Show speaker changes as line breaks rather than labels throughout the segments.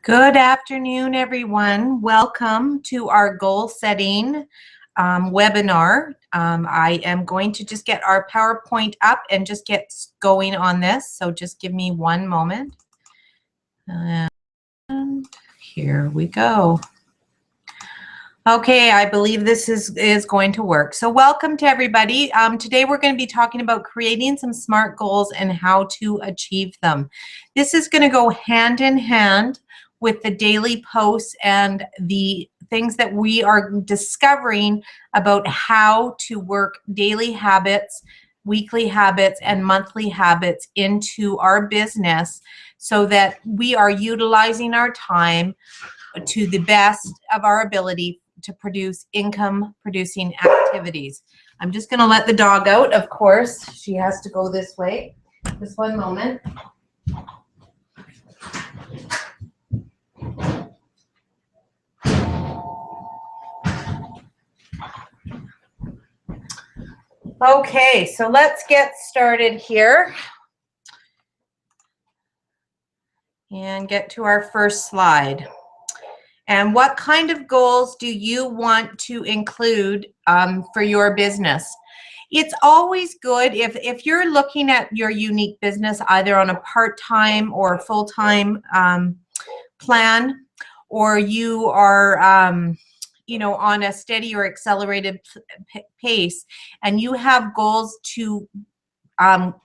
Good afternoon, everyone. Welcome to our goal setting webinar. I am going to just get our PowerPoint up and just get going on this. So just give me one moment. And here we go. Okay, I believe this is going to work. So welcome to everybody. Today we're going to be talking about creating some SMART goals and how to achieve them. This is going to go hand in hand with the daily posts and the things that we are discovering about how to work daily habits, weekly habits, and monthly habits into our business so that we are utilizing our time to the best of our ability to produce income producing activities. I'm just going to let the dog out, of course. She has to go this way. Just one moment. Okay, so let's get started here and get to our first slide. And what kind of goals do you want to include for your business? It's always good if you're looking at your unique business either on a part-time or full-time plan, or you are on a steady or accelerated pace, and you have goals to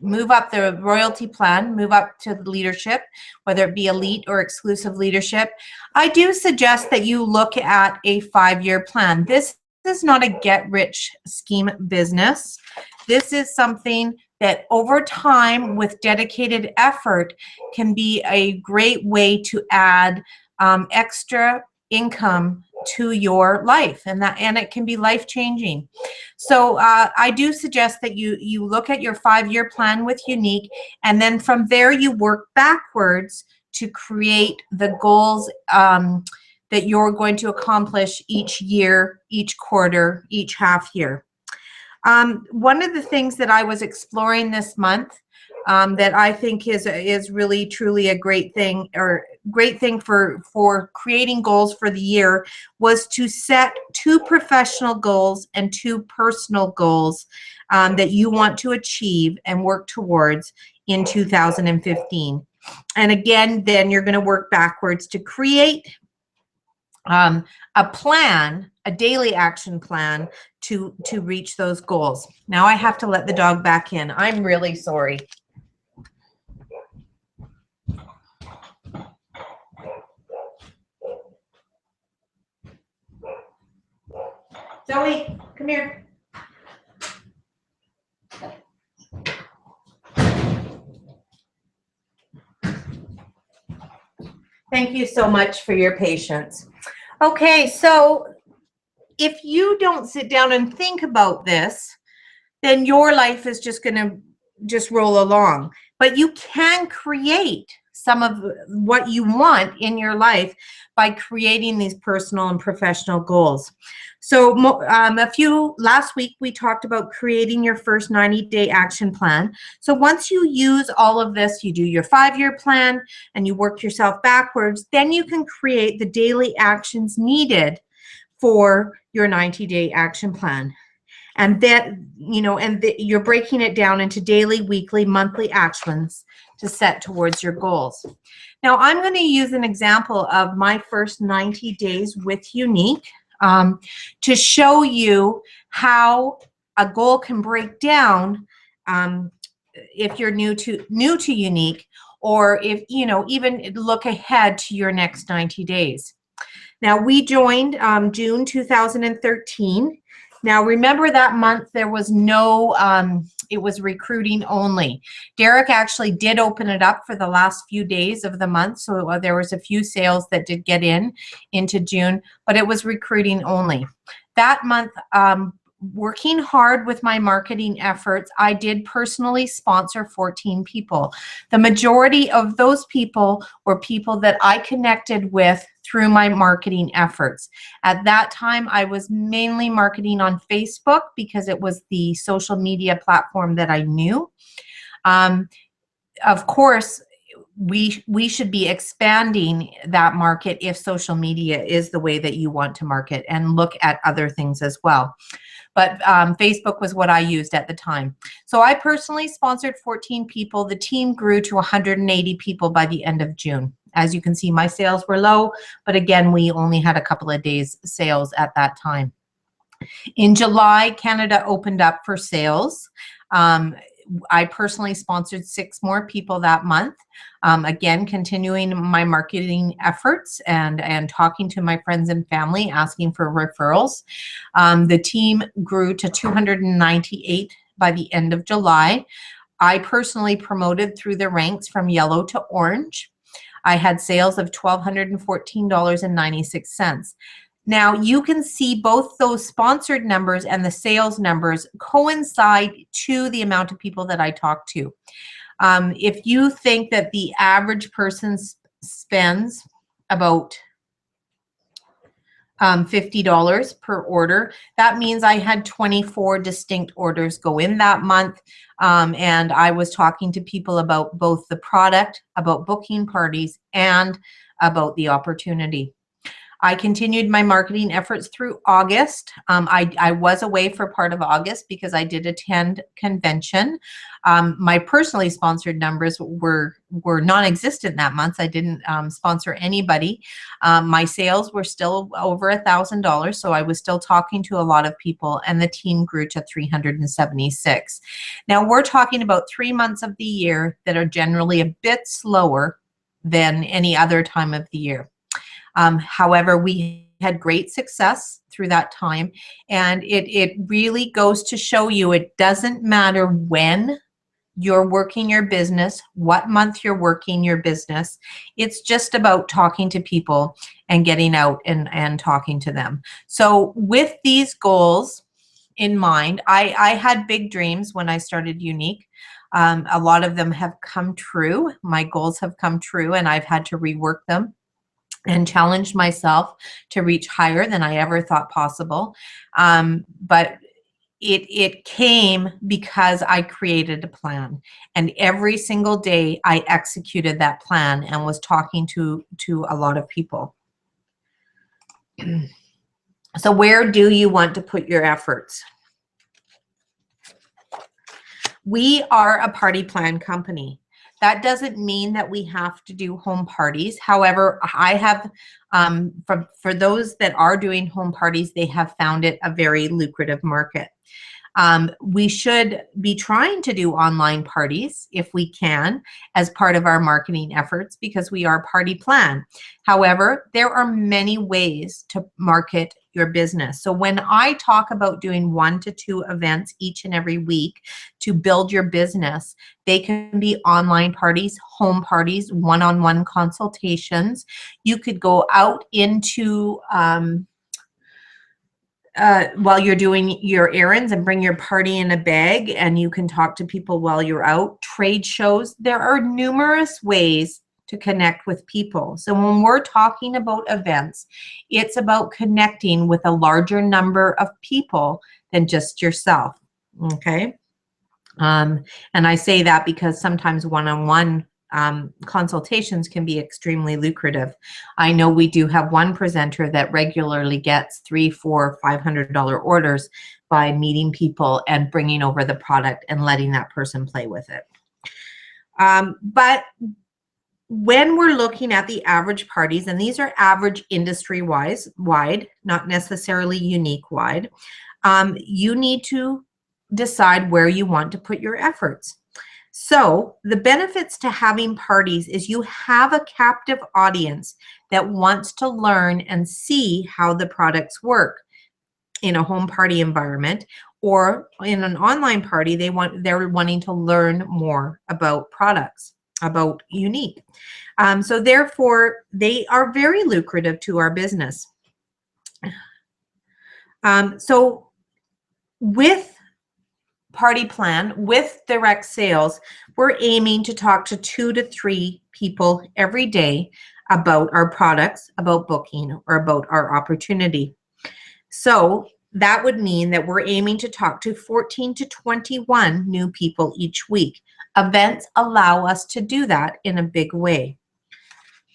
move up the royalty plan, move up to the leadership, whether it be elite or exclusive leadership, I do suggest that you look at a 5-year plan. This is not a get-rich scheme business. This is something that over time with dedicated effort can be a great way to add extra income to your life, and it can be life-changing. So I do suggest that you look at your 5-year plan with Unique, and then from there you work backwards to create the goals that you're going to accomplish each year, each quarter, each half year. One of the things that I was exploring this month that I think is really truly a great thing, or great thing for creating goals for the year, was to set 2 professional goals and 2 personal goals that you want to achieve and work towards in 2015. And again, then you're going to work backwards to create a plan, a daily action plan to reach those goals. Now I have to let the dog back in. I'm really sorry. Zoe, come here. Thank you so much for your patience. Okay, so if you don't sit down and think about this, then your life is just going to roll along. But you can create some of what you want in your life by creating these personal and professional goals. So last week we talked about creating your first 90-day action plan. So once you use all of this, you do your 5-year plan and you work yourself backwards, then you can create the daily actions needed for your 90-day action plan. And that, you're breaking it down into daily, weekly, monthly actions to set towards your goals. Now, I'm going to use an example of my first 90 days with Unique to show you how a goal can break down if you're new to Unique, or if, even look ahead to your next 90 days. Now, we joined June 2013. Now, remember that month there was no, it was recruiting only. Derek actually did open it up for the last few days of the month, so there was a few sales that did get into June, but it was recruiting only. That month, working hard with my marketing efforts, I did personally sponsor 14 people. The majority of those people were people that I connected with through my marketing efforts. At that time, I was mainly marketing on Facebook because it was the social media platform that I knew. Of course, we should be expanding that market if social media is the way that you want to market, and look at other things as well. But Facebook was what I used at the time. So I personally sponsored 14 people. The team grew to 180 people by the end of June. As you can see, my sales were low, but again, we only had a couple of days sales at that time. In July, Canada opened up for sales. I personally sponsored 6 more people that month. Again, continuing my marketing efforts and talking to my friends and family, asking for referrals. The team grew to 298 by the end of July. I personally promoted through the ranks from yellow to orange. I had sales of $1,214.96. Now, you can see both those sponsored numbers and the sales numbers coincide to the amount of people that I talk to. If you think that the average person spends about $50 per order, that means I had 24 distinct orders go in that month. And I was talking to people about both the product, about booking parties, and about the opportunity. I continued my marketing efforts through August. I was away for part of August because I did attend convention. My personally sponsored numbers were non-existent that month. I didn't sponsor anybody. My sales were still over $1,000, so I was still talking to a lot of people, and the team grew to 376. Now, we're talking about 3 months of the year that are generally a bit slower than any other time of the year. However, we had great success through that time, and it really goes to show you it doesn't matter when you're working your business, what month you're working your business. It's just about talking to people and getting out and talking to them. So with these goals in mind, I had big dreams when I started Younique. A lot of them have come true. My goals have come true, and I've had to rework them and challenged myself to reach higher than I ever thought possible. But it came because I created a plan, and every single day I executed that plan and was talking to a lot of people. So where do you want to put your efforts? We are a party plan company. That doesn't mean that we have to do home parties. However, I have, for those that are doing home parties, they have found it a very lucrative market. We should be trying to do online parties if we can as part of our marketing efforts, because we are Party Plan. However, there are many ways to market your business. So when I talk about doing 1 to 2 events each and every week to build your business, they can be online parties, home parties, one-on-one consultations. You could go out into while you're doing your errands and bring your party in a bag, and you can talk to people while you're out. Trade shows. There are numerous ways to connect with people. So when we're talking about events, it's about connecting with a larger number of people than just yourself. Okay. And I say that because sometimes one-on-one consultations can be extremely lucrative. I know we do have one presenter that regularly gets $300, $400, $500 orders by meeting people and bringing over the product and letting that person play with it. But when we're looking at the average parties, and these are average industry-wide, not necessarily Younique-wide, you need to decide where you want to put your efforts. So the benefits to having parties is you have a captive audience that wants to learn and see how the products work in a home party environment, or in an online party, they're wanting to learn more about products, about Younique. So therefore, they are very lucrative to our business. So with Party Plan, with direct sales, we're aiming to talk to 2 to 3 people every day about our products, about booking, or about our opportunity. So that would mean that we're aiming to talk to 14 to 21 new people each week. Events allow us to do that in a big way.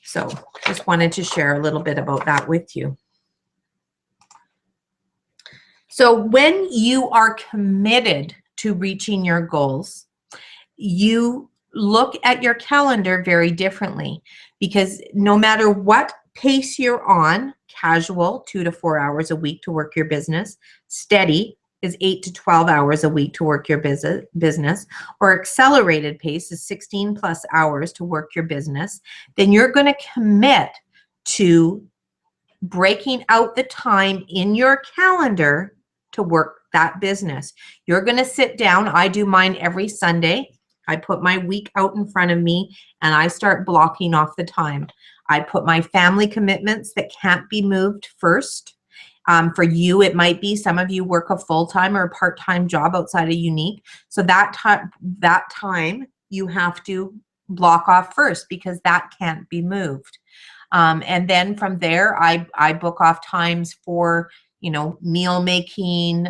So just wanted to share a little bit about that with you. So when you are committed to reaching your goals, you look at your calendar very differently, because no matter what pace you're on, casual, 2 to 4 hours a week to work your business, steady is 8 to 12 hours a week to work your business, or accelerated pace is 16 plus hours to work your business, then you're going to commit to breaking out the time in your calendar to work that business. You're going to sit down. I do mine every Sunday. I put my week out in front of me and I start blocking off the time. I put my family commitments that can't be moved first. For you, it might be some of you work a full-time or a part-time job outside of Unique. So that time you have to block off first, because that can't be moved. And then from there, I book off times for, meal making,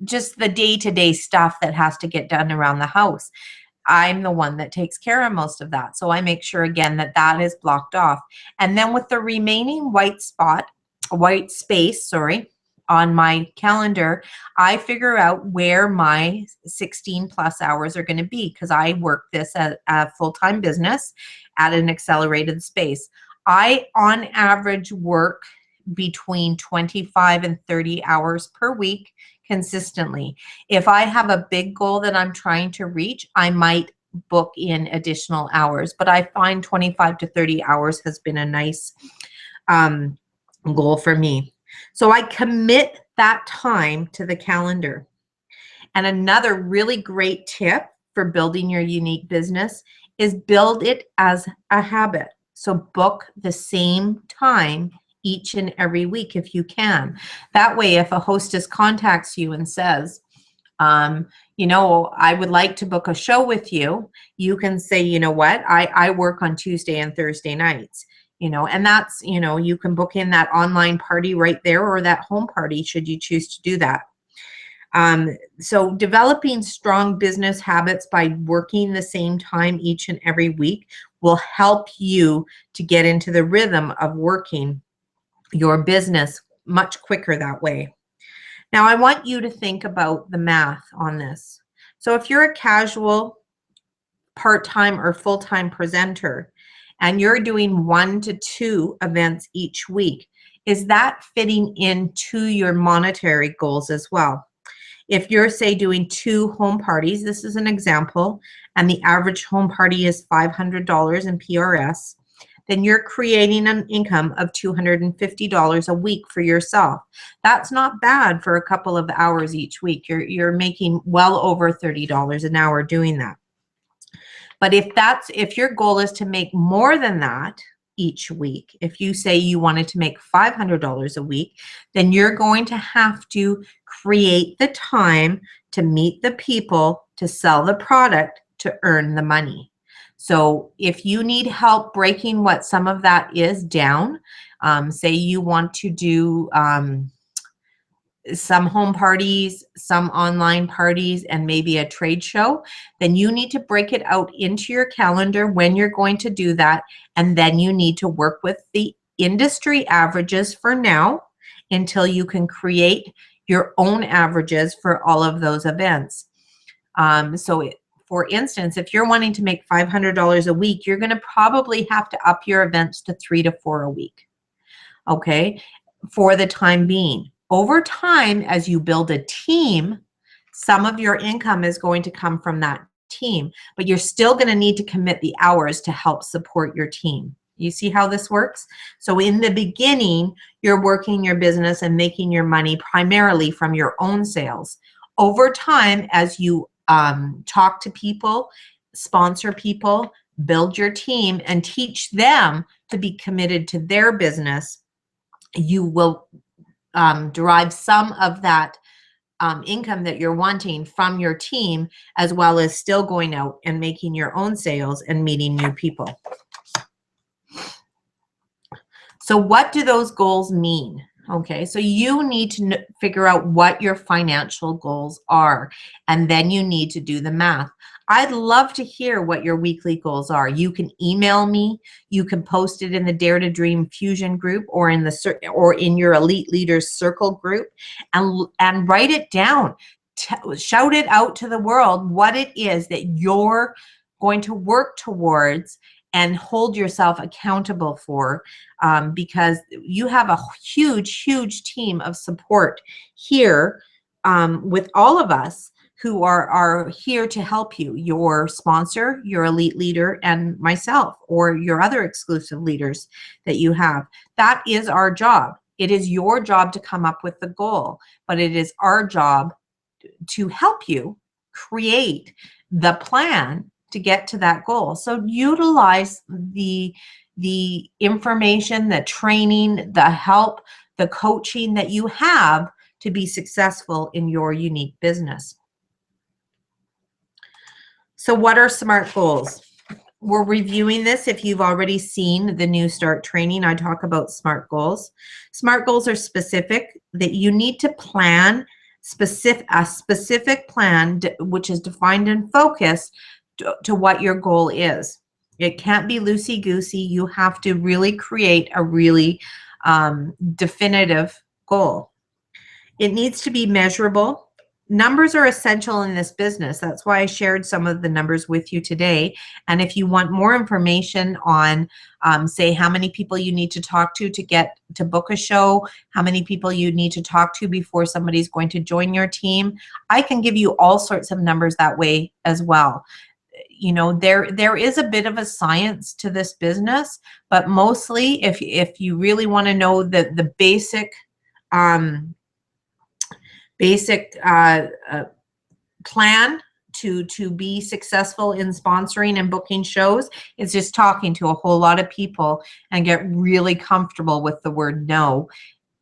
just the day-to-day stuff that has to get done around the house. I'm the one that takes care of most of that. So I make sure, again, that that is blocked off. And then with the remaining white space, on my calendar, I figure out where my 16 plus hours are going to be, because I work this as a full-time business at an accelerated space. I, on average, work between 25 and 30 hours per week consistently. If I have a big goal that I'm trying to reach, I might book in additional hours, but I find 25 to 30 hours has been a nice goal for me. So I commit that time to the calendar. And another really great tip for building your unique business is build it as a habit. So book the same time each and every week if you can. That way, if a hostess contacts you and says, I would like to book a show with you, you can say, you know what, I work on Tuesday and Thursday nights. And that's, you can book in that online party right there, or that home party should you choose to do that. So developing strong business habits by working the same time each and every week will help you to get into the rhythm of working your business much quicker that way. Now, I want you to think about the math on this. So if you're a casual, part-time, or full-time presenter, and you're doing 1 to 2 events each week, is that fitting into your monetary goals as well? If you're, say, doing 2 home parties, this is an example, and the average home party is $500 in PRS, then you're creating an income of $250 a week for yourself. That's not bad for a couple of hours each week. You're making well over $30 an hour doing that. But if your goal is to make more than that each week, if you say you wanted to make $500 a week, then you're going to have to create the time to meet the people, to sell the product, to earn the money. So if you need help breaking what some of that is down, say you want to do some home parties, some online parties, and maybe a trade show, then you need to break it out into your calendar when you're going to do that. And then you need to work with the industry averages for now until you can create your own averages for all of those events. For instance, if you're wanting to make $500 a week, you're going to probably have to up your events to 3 to 4 a week, okay, for the time being. Over time, as you build a team, some of your income is going to come from that team, but you're still going to need to commit the hours to help support your team. You see how this works? So in the beginning, you're working your business and making your money primarily from your own sales. Over time, as you talk to people, sponsor people, build your team, and teach them to be committed to their business, you will derive some of that income that you're wanting from your team, as well as still going out and making your own sales and meeting new people. So what do those goals mean? Okay, so you need to figure out what your financial goals are, and then you need to do the math. I'd love to hear what your weekly goals are. You can email me, you can post it in the Dare to Dream Fusion group or in the or in your Elite Leaders Circle group, and write it down. Shout it out to the world what it is that you're going to work towards and hold yourself accountable for, because you have a huge team of support here, with all of us who are here to help you, your sponsor, your elite leader, and myself, or your other exclusive leaders that you have. That is our job. It is your job to come up with the goal, but it is our job to help you create the plan to get to that goal. So utilize the information, the training, the help, the coaching that you have to be successful in your unique business. So what are SMART goals? We're reviewing this. If you've already seen the New Start training, I talk about SMART goals. SMART goals are specific, that you need to plan a specific plan which is defined and focused to what your goal is. It can't be loosey-goosey. You have to really create a really definitive goal. It needs to be measurable. Numbers are essential in this business. That's why I shared some of the numbers with you today. And if you want more information on, say, how many people you need to talk to get to book a show, how many people you need to talk to before somebody's going to join your team, I can give you all sorts of numbers that way as well. You know, there is a bit of a science to this business, but mostly if you really want to know the basic plan to be successful in sponsoring and booking shows, is just talking to a whole lot of people and get really comfortable with the word no.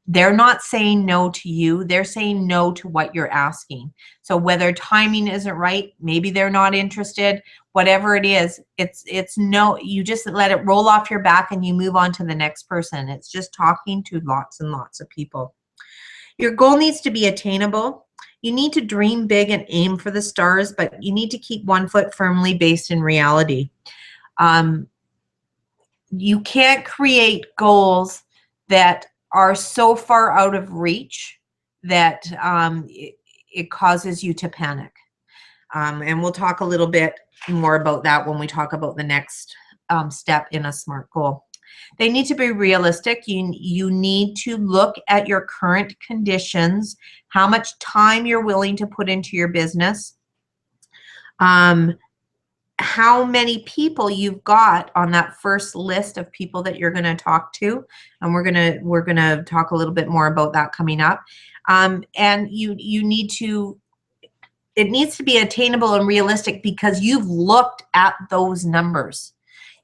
They're not saying no to you, they're saying no to what you're asking. So whether timing isn't right, maybe they're not interested, whatever it is, it's no, you just let it roll off your back and you move on to the next person. It's just talking to lots and lots of people. Your goal needs to be attainable. You need to dream big and aim for the stars, but you need to keep one foot firmly based in reality. You can't create goals that are so far out of reach that it causes you to panic. And we'll talk a little bit more about that when we talk about the next step in a SMART goal. They need to be realistic. You need to look at your current conditions, how much time you're willing to put into your business, how many people you've got on that first list of people that you're going to talk to, and we're going to talk a little bit more about that coming up. And you need to, it needs to be attainable and realistic because you've looked at those numbers.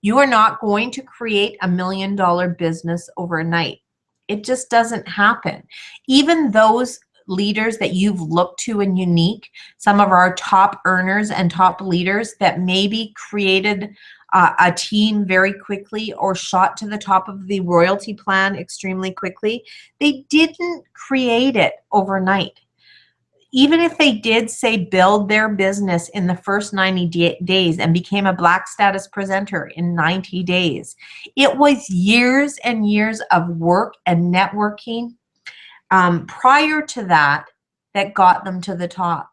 You are not going to create $1 million business overnight. It just doesn't happen. Even those leaders that you've looked to in Unique, some of our top earners and top leaders that maybe created a team very quickly or shot to the top of the royalty plan extremely quickly, they didn't create it overnight. Even if they did, say, build their business in the first 90 days and became a Black status presenter in 90 days, it was years and years of work and networking prior to that got them to the top.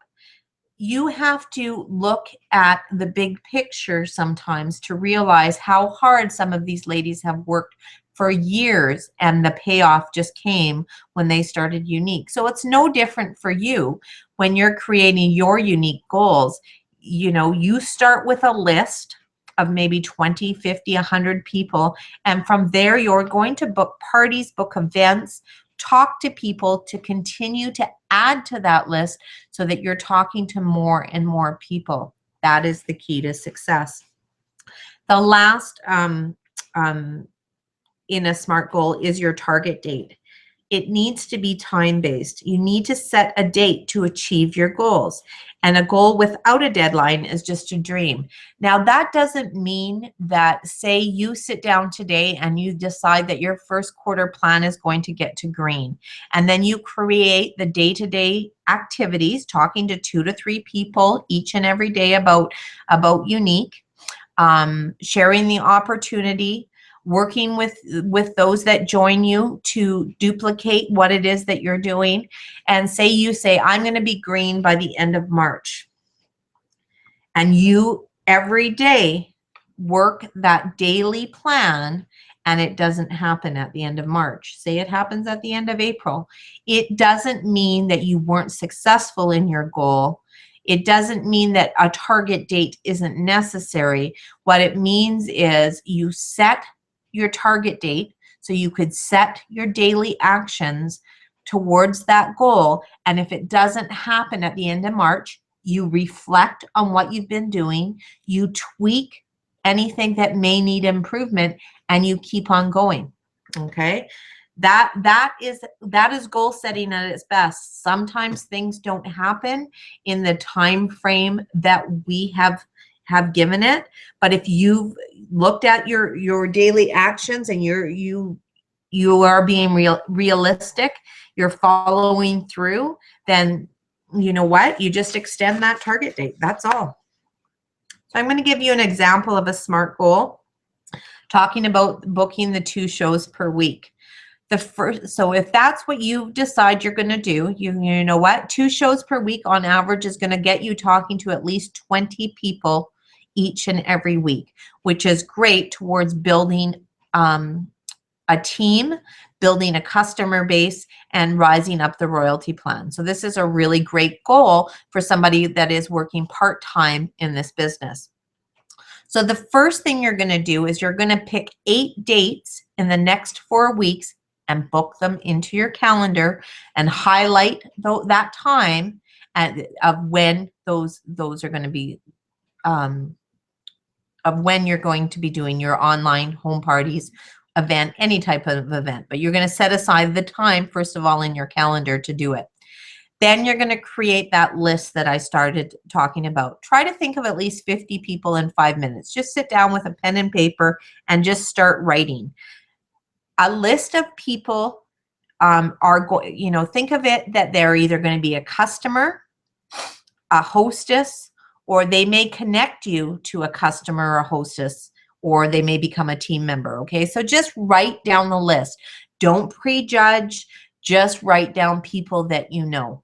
You have to look at the big picture sometimes to realize how hard some of these ladies have worked for years, and the payoff just came when they started Unique. So it's no different for you when you're creating your unique goals. You know, you start with a list of maybe 20, 50, 100 people, and from there you're going to book parties, book events, talk to people to continue to add to that list so that you're talking to more and more people. That is the key to success. The last in a SMART goal is your target date. It needs to be time-based. You need to set a date to achieve your goals. And a goal without a deadline is just a dream. Now, that doesn't mean that, say you sit down today and you decide that your first quarter plan is going to get to green, and then you create the day-to-day activities, talking to 2 to 3 people each and every day about Younique, sharing the opportunity, working with those that join you to duplicate what it is that you're doing. And say you say, I'm going to be green by the end of March. And you every day work that daily plan, and it doesn't happen at the end of March. Say it happens at the end of April. It doesn't mean that you weren't successful in your goal. It doesn't mean that a target date isn't necessary. What it means is you set your target date so you could set your daily actions towards that goal. And if it doesn't happen at the end of March, you reflect on what you've been doing, you tweak anything that may need improvement, and you keep on going. Okay? That is goal setting at its best. Sometimes things don't happen in the time frame that we have given it, but if you've looked at your daily actions and you are being realistic, you're following through, then you know what? You just extend that target date. That's all. So I'm going to give you an example of a SMART goal, talking about booking the 2 shows per week. So if that's what you decide you're going to do, you know what? 2 shows per week on average is going to get you talking to at least 20 people each and every week, which is great towards building a team, building a customer base, and rising up the royalty plan. So this is a really great goal for somebody that is working part-time in this business. So the first thing you're going to do is you're going to pick 8 dates in the next 4 weeks and book them into your calendar and highlight that time of when those are going to be of when you're going to be doing your online home parties event, any type of event. But you're going to set aside the time, first of all, in your calendar to do it. Then you're going to create that list that I started talking about. Try to think of at least 50 people in 5 minutes. Just sit down with a pen and paper and just start writing. A list of people think of it that they're either going to be a customer, a hostess, or they may connect you to a customer or a hostess, or they may become a team member. Okay, so just write down the list. Don't prejudge, just write down people that you know,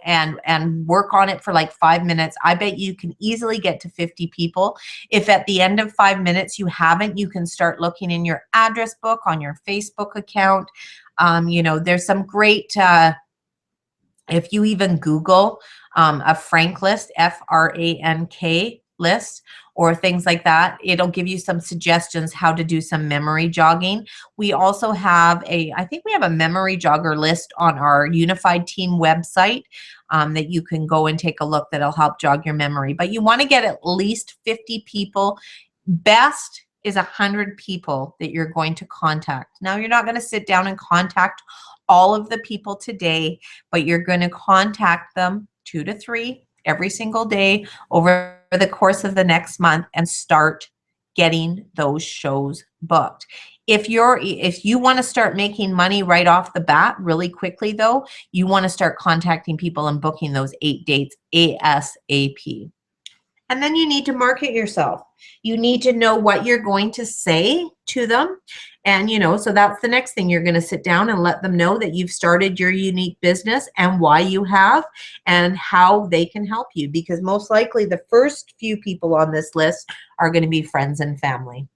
and work on it for like 5 minutes. I bet you can easily get to 50 people. If at the end of 5 minutes you haven't, you can start looking in your address book, on your Facebook account. There's some great, if you even Google a frank list, FRANK list, or things like that, it'll give you some suggestions how to do some memory jogging. We also have I think we have a memory jogger list on our Unified Team website that you can go and take a look, that'll help jog your memory. But you want to get at least 50 people. Best is 100 people that you're going to contact. Now, you're not going to sit down and contact all of the people today, but you're going to contact them 2 to 3 every single day over the course of the next month and start getting those shows booked. If you want to start making money right off the bat really quickly, though, you want to start contacting people and booking those 8 dates ASAP. And then you need to market yourself. You need to know what you're going to say to them. And, so that's the next thing. You're going to sit down and let them know that you've started your unique business and why you have and how they can help you. Because most likely the first few people on this list are going to be friends and family.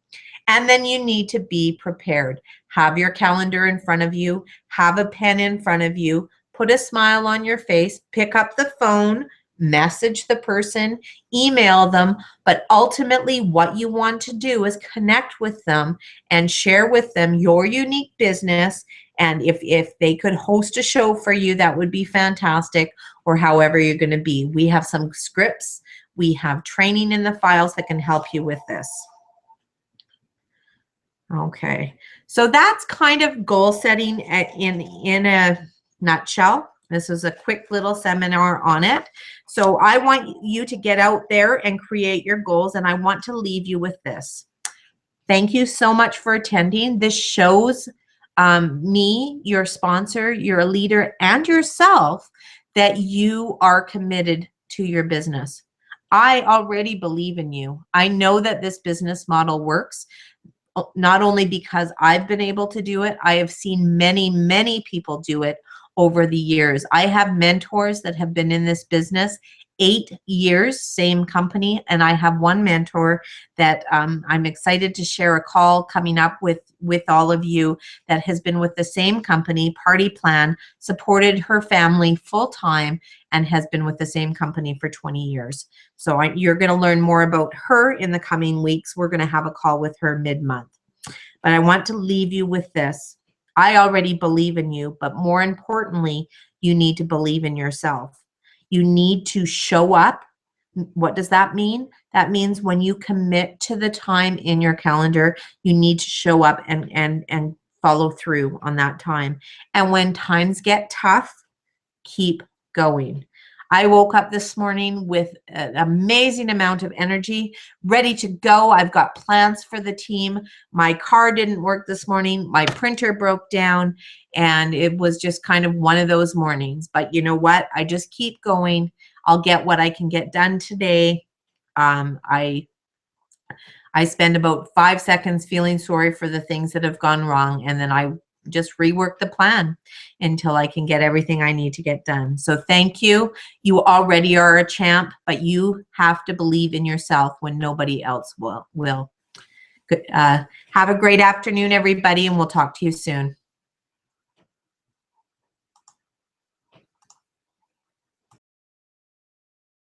And then you need to be prepared. Have your calendar in front of you. Have a pen in front of you. Put a smile on your face. Pick up the phone. Message the person, email them, but ultimately what you want to do is connect with them and share with them your unique business. And if they could host a show for you, that would be fantastic, or however you're going to be. We have some scripts. We have training in the files that can help you with this. Okay, so that's kind of goal setting in a nutshell. This is a quick little seminar on it. So I want you to get out there and create your goals, and I want to leave you with this. Thank you so much for attending. This shows me, your sponsor, your leader, and yourself that you are committed to your business. I already believe in you. I know that this business model works, not only because I've been able to do it, I have seen many, many people do it over the years. I have mentors that have been in this business 8 years, same company, and I have one mentor that I'm excited to share a call coming up with all of you that has been with the same company, Party Plan, supported her family full-time, and has been with the same company for 20 years. So you're going to learn more about her in the coming weeks. We're going to have a call with her mid-month. But I want to leave you with this. I already believe in you, but more importantly, you need to believe in yourself. You need to show up. What does that mean? That means when you commit to the time in your calendar, you need to show up and follow through on that time. And when times get tough, keep going. I woke up this morning with an amazing amount of energy, ready to go. I've got plans for the team. My car didn't work this morning. My printer broke down, and it was just kind of one of those mornings. But you know what? I just keep going. I'll get what I can get done today. I spend about 5 seconds feeling sorry for the things that have gone wrong, and then I just rework the plan until I can get everything I need to get done. So thank you. You already are a champ, but you have to believe in yourself when nobody else will. Have a great afternoon, everybody, and we'll talk to you soon.